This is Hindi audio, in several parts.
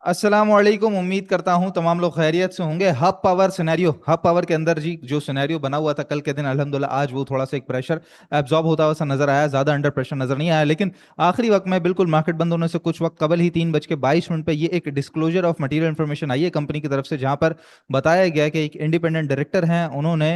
अस्सलामुअलैकुम। उम्मीद करता हूं तमाम लोग खैरियत से होंगे। हब पावर के अंदर जी जो सिनेरियो बना हुआ था कल के दिन, अल्हम्दुलिल्लाह आज वो थोड़ा सा एक प्रेशर एब्जॉर्ब होता हुआ सा नजर आया, ज्यादा अंडर प्रेशर नजर नहीं आया। लेकिन आखिरी वक्त में बिल्कुल मार्केट बंद होने से कुछ वक्त कबल ही 3:22 पे ये एक डिस्क्लोजर ऑफ मटेरियल इन्फॉर्मेशन आई है कंपनी की तरफ से, जहां पर बताया गया कि एक इंडिपेंडेंट डायरेक्टर हैं, उन्होंने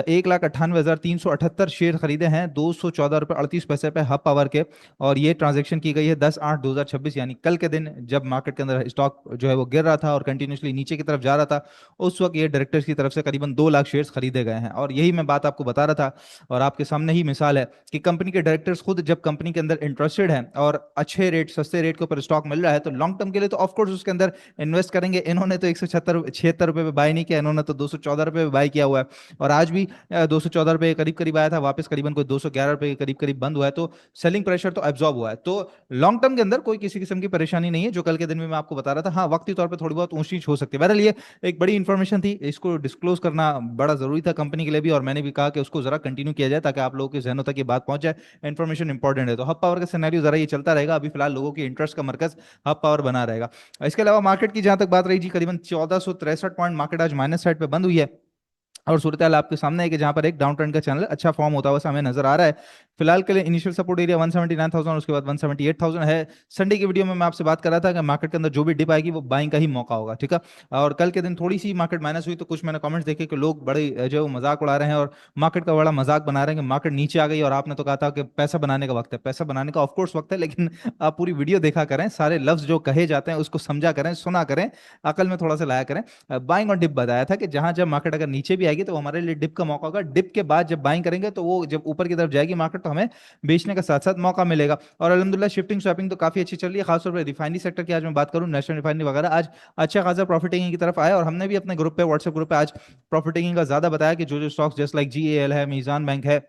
1,98,378 शेयर खरीदे हैं 214 रुपये 38 पैसे पे हब पावर के। और ये ट्रांजेक्शन की गई है 10/8/2026, यानी कल के दिन जब मार्केट के अंदर स्टॉक जो है वो गिर रहा था और कंटिन्यूसली नीचे की तरफ जा रहा था, उस वक्त ये डायरेक्टर्स की तरफ से करीबन 2 लाख शेयर्स खरीदे गए हैं। और यही मैं बात आपको बता रहा था और आपके सामने ही मिसाल है कि कंपनी के डायरेक्टर्स खुद जब कंपनी के अंदर इंटरेस्टेड है और अच्छे रेट, सस्ते रेट के ऊपर स्टॉक मिल रहा है, तो लॉन्ग टर्म के लिए तो ऑफकोर्स उसके अंदर इन्वेस्ट करेंगे। इन्होंने तो 176 रुपये पे बाय नहीं किया, इन्होंने तो 214 रुपये पे बाय किया हुआ है। और आज भी 214 रुपये करीब करीब आया था, वापस करीबन कोई 211 रुपये के करीब करीब बंद हुआ है। तो सेलिंग प्रेशर तो एब्जॉर्ब हुआ है। तो लॉन्ग टर्म के अंदर कोई किसी किस्म की परेशानी नहीं है, जो कल के दिन में मैं आपको बता रहा था। हाँ, वक्ती तौर पे थोड़ी बहुत ऊंच नीच हो सकती है। बहरहाल ये एक बड़ी इंफॉर्मेशन थी, इसको डिस्क्लोज करना बड़ा जरूरी था कंपनी के लिए भी, और मैंने भी कहा कि उसको जरा कंटिन्यू किया जाए ताकि आप लोगों के जहनों तक ये बात पहुंच जाए। इन्फॉर्मेशन इंपॉर्टेंट है। तो हब पावर का सिनेरियो जरा ये चलता रहेगा, अभी फिलहाल लोगों के इंटरेस्ट का मरकज हब पावर बना रहेगा। इसके अलावा मार्केट की जहां तक बात रही जी, करीबन 1463 पॉइंट मार्केट आज माइनस साइड पे बंद हुई है। और सूरत हाल आपके सामने है कि जहां पर एक डाउन ट्रेंड का चैनल अच्छा फॉर्म होता हुआ हमें नजर आ रहा है। फिलहाल के लिए इनिशियल सपोर्ट एरिया 179,000 और उसके बाद 178,000 है। संडे की वीडियो में मैं आपसे बात कर रहा था कि मार्केट के अंदर जो भी डिप आएगी वो बाइंग का ही मौका होगा, ठीक है। और कल के दिन थोड़ी सी मार्केट माइनस हुई तो कुछ मैंने कमेंट्स देखे कि लोग बड़े जो है वो मजाक उड़ा रहे हैं और मार्केट का बड़ा मजाक बना रहे हैं कि मार्केट नीचे आ गई और आपने तो कहा था कि पैसा बनाने का वक्त है। पैसा बनाने का ऑफकोर्स वक्त है, लेकिन आप पूरी वीडियो देखा करें, सारे लफ्ज जो कहे जाते हैं उसको समझा करें, सुना करें, अकल में थोड़ा सा लाया करें। बाइंग और डिप बताया था कि जहां जब मार्केट अगर नीचे भी आएगी तो हमारे लिए डिप का मौका होगा। डिप के बाद जब बाइंग करेंगे तो वो जब ऊपर की तरफ जाएगी मार्केट तो हमें बेचने का साथ साथ मौका मिलेगा। और अल्हम्दुलिल्लाह शिफ्टिंग स्वैपिंग तो काफी अच्छी चल रही है, खासतौर पर रिफाइनरी सेक्टर की आज मैं बात करूं, नेशनल रिफाइनरी वगैरह आज अच्छा खासा प्रॉफिट टेकिंग की तरफ आया। और हमने भी अपने ग्रुप पे, व्हाट्सएप ग्रुप पे आज प्रॉफिट टेकिंग का ज्यादा बताया कि जो जो स्टॉक्स जस्ट लाइक GAL है, मीजान बैंक है,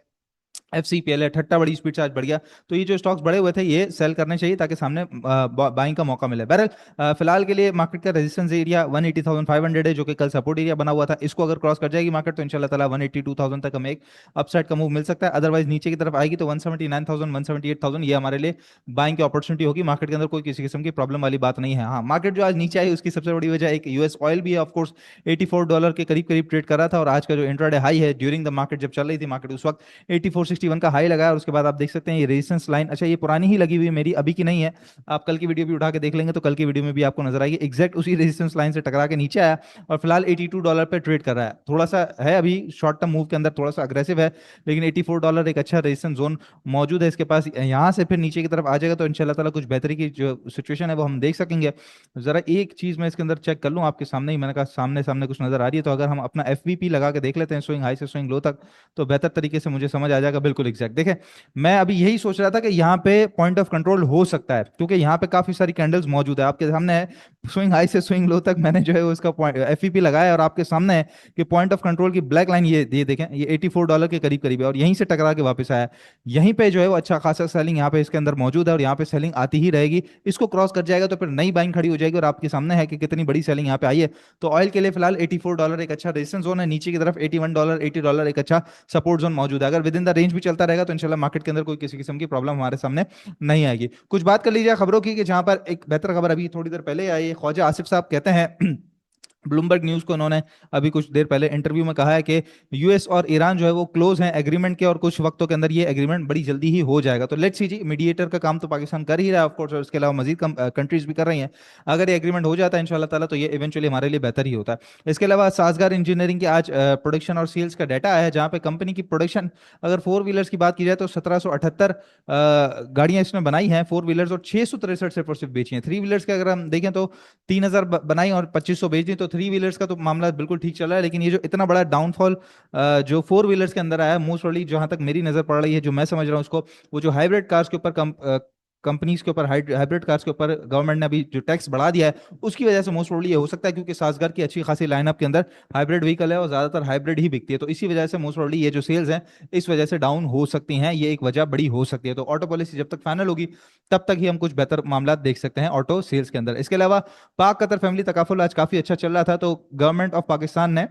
FCPL है, ठट्टा बड़ी स्पीड से आज बढ़ गया। तो ये जो स्टॉक्स बड़े हुए थे ये सेल करने चाहिए ताकि सामने बाइंग का मौका मिले। बहरहाल फिलहाल के लिए मार्केट का रेजिस्टेंस एरिया 180,500 है, जो कि कल सपोर्ट एरिया बना हुआ था। इसको अगर क्रॉस कर जाएगी मार्केट तो इंशाल्लाह ताला 182,000 तक हमें एक अपसाइड का मूव मिल सकता है। अदरवाइज नीचे की तरफ आएगी तो 179,000 178,000 ये हमारे लिए बाइंग की अपॉर्चुनिटी होगी। मार्केट के अंदर कोई किसी किस्म की प्रॉब्लम वाली बात नहीं है। हाँ, मार्केट जो आज नीचे आई उसकी सबसे बड़ी वजह एक यूएस ऑयल भी है, ऑफकोर्स $84 के करीब करीब ट्रेड कर रहा था और आज का जो इंट्राडे हाई है ड्यूरिंग द मार्केट जब चल रही थी मार्केट उस वक्त 8461 का हाई लगाया। और उसके बाद आप देख सकते हैं ये रेजिस्टेंस लाइन, अच्छा ये पुरानी ही लगी हुई है मेरी, अभी की नहीं है। आप कल की वीडियो भी उठा के देख लेंगे तो कल की वीडियो में भी आपको नजर आएगी, एग्जैक्ट उसी रेजिस्टेंस लाइन से टकरा के नीचे आया और फिलहाल $82 पे ट्रेड कर रहा है। थोड़ा सा है अभी शॉर्ट टर्म मूव के अंदर थोड़ा सा अग्रेसिव है, लेकिन $84 एक अच्छा रेजिस्टेंस जोन मौजूद है इसके पास। यहाँ से फिर नीचे की तरफ आ जाएगा तो इंशाल्लाह ताला कुछ बेहतरी की जो सिचुएशन है वो हम देख सकेंगे। जरा एक चीज मैं इसके अंदर चेक कर लूँ आपके सामने ही, मैंने कहा सामने सामने कुछ नजर आ रही है तो अगर हम अपना FVP लगा के देख लेते हैं स्विंग हाई से स्विंग लो तक, तो बेहतर तरीके से मुझे समझ आ जाएगा। बिल्कुल एग्जैक्ट देखें, मैं अभी यही सोच रहा था कि यहाँ पे पॉइंट ऑफ कंट्रोल हो सकता है क्योंकि यहाँ पे काफी सारी कैंडल्स मौजूद है आपके सामने है। स्विंग हाई से स्विंग लो तक मैंने जो है उसका पॉइंट FVP लगाया है और आपके सामने है कि पॉइंट ऑफ कंट्रोल की ब्लैक लाइन ये देखें, ये $84 के करीब करीब है और यहीं से टकरा के वापस आया। यहीं पे जो है वो अच्छा खासा सेलिंग यहाँ पे इसके अंदर मौजूद है और यहाँ पे सेलिंग आती ही रहेगी। इसको क्रॉस कर जाएगा तो फिर नई बाइंग खड़ी हो जाएगी और आपके सामने है कि कितनी बड़ी सेलिंग यहाँ पे आई है। तो ऑयल के लिए फिलहाल $84 एक अच्छा रेजिस्टेंस जोन है, नीचे की तरफ $81 $80 एक अच्छा सपोर्ट जोन मौजूद है। अगर विद इन द रेंज भी चलता रहेगा तो इंशाल्लाह मार्केट के अंदर कोई किसी किस्म की प्रॉब्लम हमारे सामने नहीं आएगी। कुछ बात कर लीजिए खबरों की कि जहां पर एक बेहतर खबर अभी थोड़ी देर पहले आई है। ख्वाजा आसिफ साहब कहते हैं ब्लूमबर्ग न्यूज को उन्होंने अभी कुछ देर पहले इंटरव्यू में कहा है कि यूएस और ईरान जो है वो क्लोज हैं एग्रीमेंट के और कुछ वक्तों के अंदर ये एग्रीमेंट बड़ी जल्दी ही हो जाएगा। तो लेट्स सी जी, मीडिएटर का काम तो पाकिस्तान कर ही रहा है ऑफ कोर्स और इसके अलावा मजीद कंट्रीज भी कर रही हैं। अगर ये एग्रीमेंट हो जाता है इंशाल्लाह ताला तो ये इवेंचुअली हमारे लिए बेहतर ही होता है। इसके अलावा साजगार इंजीनियरिंग के आज प्रोडक्शन और सेल्स का डाटा आया है जहां पे कंपनी की प्रोडक्शन अगर फोर व्हीलर्स की बात की जाए तो 1778 गाड़ियां इसने बनाई हैं फोर व्हीलर्स और 663 सिर्फ और सिर्फ बेची हैं। थ्री व्हीलर्स के अगर हम देखें तो 3,000 बनाई और 2,500 बेच दी, तो थ्री व्हीलर्स का तो मामला बिल्कुल ठीक चल रहा है। लेकिन ये जो इतना बड़ा डाउनफॉल जो फोर व्हीलर्स के अंदर आया है, मोस्ट प्रोबेबली जहां तक मेरी नजर पड़ रही है, जो मैं समझ रहा हूँ उसको, वो जो हाइब्रिड कार्स के ऊपर कंपनीज के ऊपर हाइब्रिड कार्स के ऊपर गवर्नमेंट ने अभी जो टैक्स बढ़ा दिया है उसकी वजह से मोस्ट प्रोबेबली ये हो सकता है क्योंकि सासगार की अच्छी खासी लाइनअप के अंदर हाइब्रिड व्हीकल है और ज्यादातर हाइब्रिड ही बिकती है। तो इसी वजह से मोस्ट प्रोबेबली ये जो सेल्स हैं इस वजह से डाउन हो सकती हैं, ये एक वजह बड़ी हो सकती है। तो ऑटो पॉलिसी जब तक फाइनल होगी तब तक ही हम कुछ बेहतर मामला देख सकते हैं ऑटो सेल्स के अंदर। इसके अलावा पाक कतर फैमिली तकाफुल आज काफी अच्छा चल रहा था, तो गवर्नमेंट ऑफ पाकिस्तान ने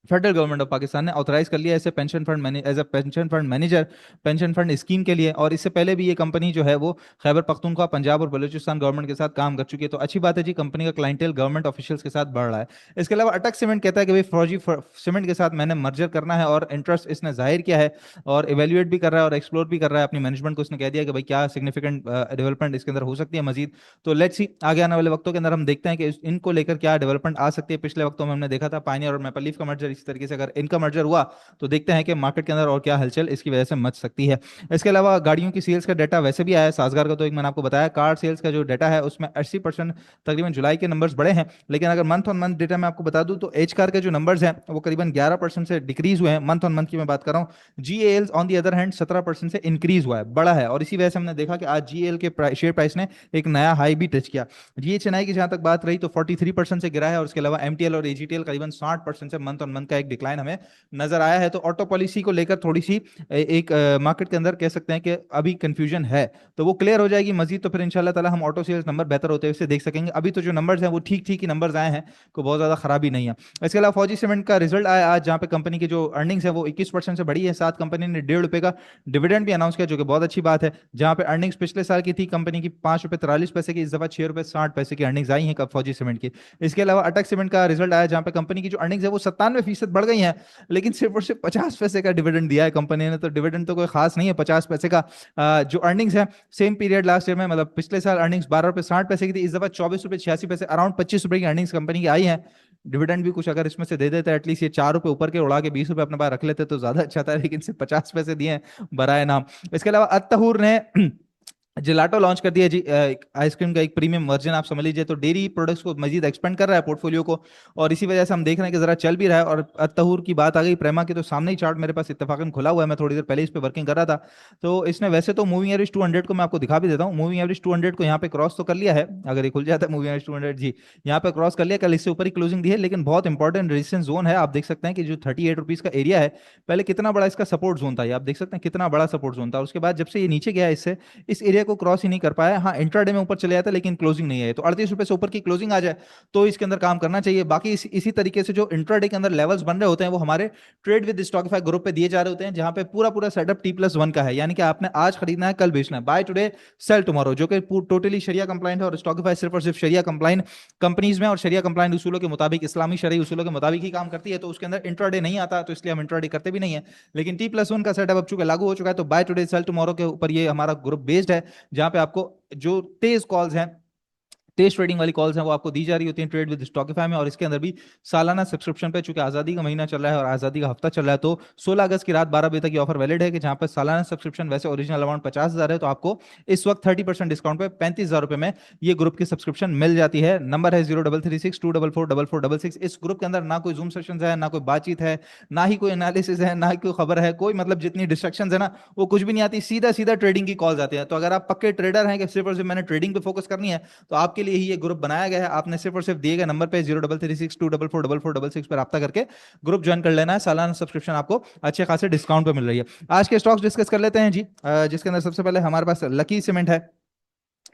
फेडरल गवर्नमेंट ऑफ पाकिस्तान ने ऑथराइज कर लिया ऐसे pension fund as a pension fund manager pension fund scheme के लिए। और इससे पहले भी ये कंपनी जो है वो खैबर पख्तूनख्वा, पंजाब और बलूचिस्तान गवर्नमेंट के साथ काम कर चुकी है। तो अच्छी बात है जी, कंपनी का क्लाइंटेल गवर्नमेंट ऑफिशियल्स के साथ बढ़ रहा है। इसके अलावा अटक सीमेंट कहता है कि भाई फौजी सीमेंट के साथ मैंने मर्जर करना है और इंटरेस्ट इसने जाहिर किया है और इवेल्युएट भी कर रहा है और एक्सप्लोर भी कर रहा है अपनी मैनेजमेंट को। उसने कह दिया कि भाई क्या सिग्निफिकेंट डेवलपमेंट इसके अंदर हो सकती है मजीद। तो लेट्स सी आगे आने वाले वक्तों के अंदर हम देखते हैं कि इनको लेकर क्या डेवलपमेंट आ सकती है। पिछले वक्तों में हमने देखा था पायनियर और मैपल लीफ का मर्जर, इसी तरीके से अगर इनका मर्जर हुआ तो देखते हैं कि मार्केट के अंदर और क्या हलचल इसकी वजह से मच सकती है। इसके अलावा गाड़ियों की सेल्स का डाटा वैसे भी आया है साजगार का, तो एक मैंने आपको बताया कार सेल्स का जो डाटा है उसमें 80% तकरीबन जुलाई के नंबर्स बड़े हैं। लेकिन अगर मंथ ऑन मंथ डेटा मैं आपको बता दूं तो एच कार के जो नंबर्स हैं वो करीबन 11% से डिक्रीज हुए हैं। मंथ ऑन मंथ की मैं बात कर रहा हूँ। GL on the other hand 17% से इंक्रीज हुआ है, बड़ा है। और इसी वजह से हमने देखा कि आज जीएल के शेयर प्राइस ने एक नया हाई भी टच किया। जीएचएनआई की जहां तक बात रही तो 43% से गिरा है। और उसके अलावा एमटीएल और एजीटीएल करीबन 60% से मंथ ऑन मंथ का एक डिक्लाइन हमें नजर आया है। तो ऑटो पॉलिसी को लेकर थोड़ी सी एक मार्केट के अंदर कह सकते हैं कि अभी कंफ्यूजन है, तो वो क्लियर हो जाएगी मजीद तो फिर इंशाल्लाह ताला हम ऑटो सेल्स नंबर बेहतर होते हुए देख सकेंगे। अभी तो जो नंबर्स हैं वो ठीक ठीक ही नंबर्स आए हैं, कोई बहुत ज्यादा खराबी नहीं है। इसके अलावा फौजी सीमेंट का रिजल्ट आया आज, जहां पे कंपनी की जो अर्निंग्स है वो 21% से बढ़ी है। साथ कंपनी ने ₹1.5 का डिविडेंड भी अनाउंस किया, जो कि बहुत अच्छी बात है। जहां पे अर्निंग्स पिछले साल की थी कंपनी की ₹5.43 की, इस दफा ₹6.60 की अर्निंग्स आई हैं फौजी सीमेंट की। इसके अलावा अटक सीमेंट का रिजल्ट आया, जहां पे कंपनी की जो अर्निंग्स है वो 97% बढ़ गई है, लेकिन सिर्फ और सिर्फ 50 पैसे का डिविडेंड दिया है कंपनी ने। तो डिविडेंड तो कोई खास नहीं है 50 पैसे का। जो अर्निंग्स है सेम पीरियड लास्ट ईयर में, मतलब पिछले साल अर्निंग्स ₹12.60 की थी, इस दफा ₹24.86, अराउंड ₹25 की अर्निंग्स कंपनी की आई है। डिविडेंड भी कुछ अगर इसमें से दे देते एटलीस्ट, ये ₹4 ऊपर के उड़ा के ₹20 अपने पास रख लेते तो ज्यादा अच्छा था, लेकिन सिर्फ 50 पैसे दिए हैं बराए नाम। इसके अलावा अत्तहूर ने जिलाटो लॉन्च कर दिया जी, आइसक्रीम का एक प्रीमियम वर्जन आप समझ लीजिए। तो डेयरी प्रोडक्ट्स को मजीद एक्सपेंड कर रहा है पोर्टफोलियो को, और इसी वजह से हम देख रहे हैं कि जरा चल भी रहा है। और अत्तहूर की बात आ गई प्रेमा की, तो सामने ही चार्ट मेरे पास इत्तेफाकन खुला हुआ है, मैं थोड़ी देर पहले इस पे वर्किंग कर रहा था। तो इसने वैसे तो मूविंग एवरेज 200 को मैं आपको दिखा भी देता हूँ, मूविंग एवरेज 200 को यहाँ पे क्रॉस तो कर लिया है। अगर ये खुल जाता है मूविंग एवरेज 200 जी, यहाँ पे क्रॉस कर लिया, कल इससे ऊपर ही क्लोजिंग दी है। लेकिन बहुत इंपॉर्टेंट रेजिस्टेंस जोन है, आप देख सकते हैं कि जो ₹38 का एरिया है, पहले कितना बड़ा इसका सपोर्ट जोन था, ये आप देख सकते हैं कितना बड़ा सपोर्ट जोन था। उसके बाद जब से ये नीचे गया इससे इस एरिया को क्रॉस ही नहीं कर पाया। हाँ, इंट्राडे में ऊपर चले जाता है लेकिन क्लोजिंग नहीं है। तो ₹38 से ऊपर की क्लोजिंग आ जाए तो इसके अंदर काम करना चाहिए। बाकी इसी तरीके से जो इंट्राडे के अंदर लेवल्स बन रहे होते हैं वो हमारे ट्रेड विद स्टॉकिफाई ग्रुप पे दिए जा रहे होते हैं, जहां पे पूरा पूरा सेटअप T+1 का है, यानी कि आपने आज खरीदना है कल बेचना है, बाय टुडे सेल टुमारो, जो कि टोटली शरिया कंप्लाइंट है। और स्टॉकिफाई सिर्फ और सिर्फ शरिया कंप्लाइंट कंपनीज में और शरिया कंप्लाइंट उसूलों के मुताबिक, इस्लामी शरई उसूलों के मुताबिक ही काम करती है। तो उसके अंदर इंट्राडे नहीं आता, तो इसलिए हम इंट्राडे करते भी नहीं है। लेकिन T+1 का सेटअप अब चूंकि लागू हो चुका है, तो बाय टुडे सेल टुमारो के ऊपर ये हमारा ग्रुप बेस्ड है, जहां पे आपको जो तेज कॉल्स हैं, तेज ट्रेडिंग वाली कॉल्स हैं, वो आपको दी जा रही होती हैं ट्रेड विद स्टॉकिफाई में। और इसके अंदर भी सालाना सब्सक्रिप्शन पे, चूंकि आज़ादी का महीना चल रहा है और आज़ादी का हफ्ता चल रहा है, तो 16 अगस्त की रात 12 बजे तक ये ऑफर वैलिड है, कि जहां पर सालाना सब्सक्रिप्शन वैसे ओरिजिनल अमाउंट 50,000 है, तो आपको इस वक्त 30% डिस्काउंट पे ₹35,000 में ये ग्रुप की सब्सक्रिप्शन मिल जाती है। नंबर है 0336244466। इस ग्रुप के अंदर ना कोई जूम सेशन है, ना कोई बातचीत है, ना ही कोई एनालिसिस है, ना ही कोई खबर है, कोई मतलब जितनी डिस्ट्रक्शन है ना वो कुछ भी नहीं आती, सीधा सीधा ट्रेडिंग की कॉल्स आती है। तो अगर आप पक्के ट्रेडर हैं कि सिर्फ और सिर्फ मैंने ट्रेडिंग पे फोकस करनी है, तो आपके लिए ही ये ग्रुप बनाया गया है। आपने सिर्फ और सिर्फ दिए गए नंबर पे 0336244466 पर रब्ता करके ग्रुप ज्वाइन कर लेना है। सालाना सब्सक्रिप्शन आपको अच्छे खासे डिस्काउंट पे मिल रही है। आज के स्टॉक्स डिस्कस कर लेते हैं जी, जिसके अंदर सबसे पहले हमारे पास लकी सीमेंट है।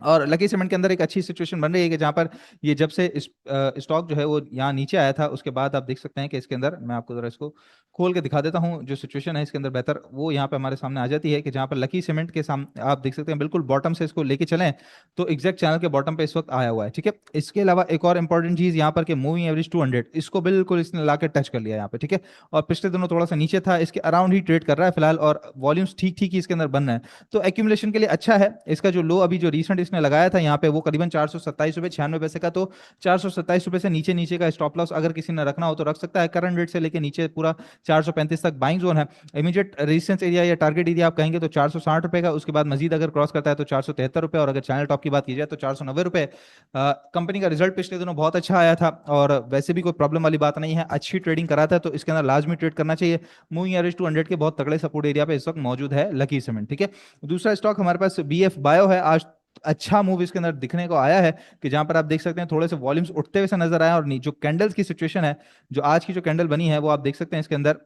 और लकी सीमेंट के अंदर एक अच्छी सिचुएशन बन रही है कि जहां पर ये जब से स्टॉक जो है वो यहाँ नीचे आया था, उसके बाद आप देख सकते हैं कि इसके अंदर मैं आपको जरा इसको खोल के दिखा देता हूँ, जो सिचुएशन है इसके अंदर बेहतर वो यहाँ पे हमारे सामने आ जाती है, कि जहाँ पर लकी सीमेंट के सामने आप देख सकते हैं बिल्कुल बॉटम से इसको लेके चलें तो एग्जैक्ट चैनल के बॉटम पे इस वक्त आया हुआ है, ठीक है। इसके अलावा एक और इंपॉर्टेंट चीज यहाँ पर कि मूविंग एवरेज 200 इसको बिल्कुल इसने ला के टच कर लिया यहाँ पे, ठीक है। और पिछले दिनों थोड़ा सा नीचे था, इसके अराउंड ही ट्रेड कर रहा है फिलहाल, और वॉल्यूम्स ठीक ठीक ही इसके अंदर बन रहे हैं, तो एक्यूमुलेशन के लिए अच्छा है। इसका जो लो अभी जो रिसेंट इसने लगाया था यहाँ पे वो करीबन ₹427.96 का, तो ₹427 से नीचे नीचे का स्टॉप लॉस अगर किसी ने रखना हो तो रख सकता है। करंट रेट से लेके नीचे पूरा 435 तक बाइंग जोन है। इमीडिएट रेजिस्टेंस एरिया या टारगेट एरिया आप कहेंगे तो ₹460 का, उसके बाद मजीद अगर क्रॉस करता है तो ₹473, और अगर चैनल टॉप की बात की जाए तो ₹490। कंपनी का रिजल्ट पिछले दिनों बहुत अच्छा आया था, और वैसे भी कोई प्रॉब्लम वाली बात नहीं है, अच्छी ट्रेडिंग कराता है, तो इसके अंदर लाजमी ट्रेड करना चाहिए। मूविंग एवरेज 200 के बहुत तगड़े सपोर्ट एरिया पे इस वक्त मौजूद है लकी सीमेंट, ठीक है। दूसरा स्टॉक हमारे पास BF बायो है। आज अच्छा मूव इसके अंदर दिखने को आया है, कि जहां पर आप देख सकते हैं थोड़े से वॉल्यूम्स उठते हुए से नजर आया, और जो कैंडल्स की सिचुएशन है, जो आज की जो कैंडल बनी है वो आप देख सकते हैं इसके अंदर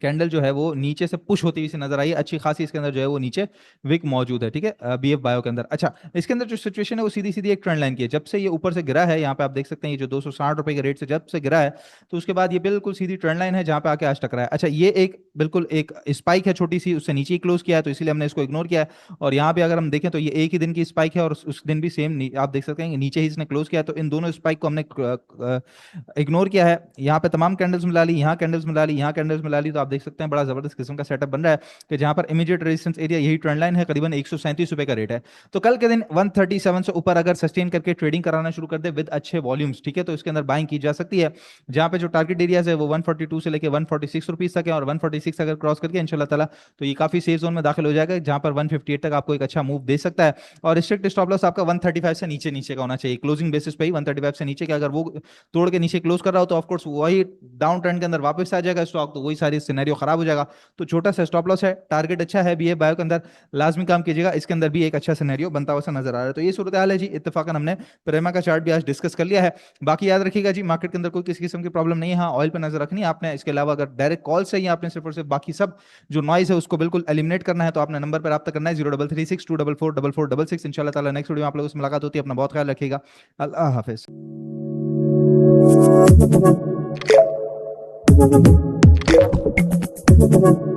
कैंडल जो है वो नीचे से पुश होती हुई सी नजर आई है, अच्छी खासी इसके अंदर जो है वो नीचे विक मौजूद है, ठीक है, बीएफ बायो के अंदर। अच्छा, इसके अंदर जो सिचुएशन है वो सीधी सीधी एक ट्रेंड लाइन की है, जब से ये ऊपर से गिरा है, यहाँ पे आप देख सकते हैं ये जो 260 रुपए के रेट से जब से गिरा है, तो उसके बाद ये बिल्कुल सीधी ट्रेंड लाइन है जहाँ पे आके आज टकरा है। अच्छा, ये एक बिल्कुल एक स्पाइक है छोटी सी, उससे नीचे ही क्लोज किया है, तो इसीलिए हमने इसको इग्नोर किया है। और यहाँ पे अगर हम देखें तो ये एक ही दिन की स्पाइक है, और उस दिन भी सेम आप देख सकते हैं कि नीचे ही इसने क्लोज किया है, तो इन दोनों स्पाइक को हमने इग्नोर किया है। यहाँ पे तमाम कैंडल्स मिला ली, यहाँ कैंडल्स मिला ली, यहाँ कैंडल्स मिला ली, तो आप देख सकते हैं बड़ा जबरदस्त किस्म का सेटअप बन रहा है कि जहां पर इमीडिएट रेजिस्टेंस एरिया यही ट्रेंड लाइन है, करीबन 137 रुपए का रेट है। तो कल के दिन 137 से ऊपर अगर सस्टेन करके ट्रेडिंग कराना शुरू कर दे विद अच्छे वॉल्यूम्स, ठीक है, तो इसके अंदर बाइंग की जा सकती है। जहां पे जो टारगेट एरियाज है वो 142 से लेकर 146 रुपीज तक है, और 146 अगर क्रॉस करके इंशाल्लाह ताला तो ये काफी सेफ जोन में दाखिल हो जाएगा, जहां पर 158 तक आपको एक अच्छा मूव दे सकता है। और स्ट्रिक्ट स्टॉप लॉस आपका 135 से नीचे नीचे का होना चाहिए, क्लोजिंग बेसिस पे ही 135 से नीचे का, अगर वो तोड़ के नीचे क्लोज कर रहा हो तो ऑफकोर्स वही डाउन ट्रेंड के अंदर वापस आ जाएगा स्टॉक, तो वही सारी सिनेरियो खराब हो जाएगा। तो छोटा सा स्टॉप लॉस है, टारगेट अच्छा है, बीए बायो के अंदर लाजमी काम कीजिएगा, इसके अंदर भी एक अच्छा सिनेरियो बनता हुआ सा नजर आ रहा है। तो ये सूरत हाल है जी, इत्तेफाकन हमने प्रेमा का चार्ट भी आज डिस्कस कर लिया है। बाकी याद रखिएगा जी, मार्केट के अंदर कोई किसी किस्म की प्रॉब्लम नहीं है, हाँ ऑयल पे नजर रखनी है आपने, इसके अलावा अगर डायरेक्ट कॉल से ही आपने सिर्फ और सिर्फ बाकी सब जो नॉइज है उसको बिल्कुल एलिमिनेट करना है, तो आपने नंबर पर रब्ता करना है 0336244466। इंशाल्लाह ताला नेक्स्ट वीडियो में आप लोगों से मुलाकात होती है, अपना बहुत ख्याल रखिएगा, अल्लाह हाफिज। Thank you.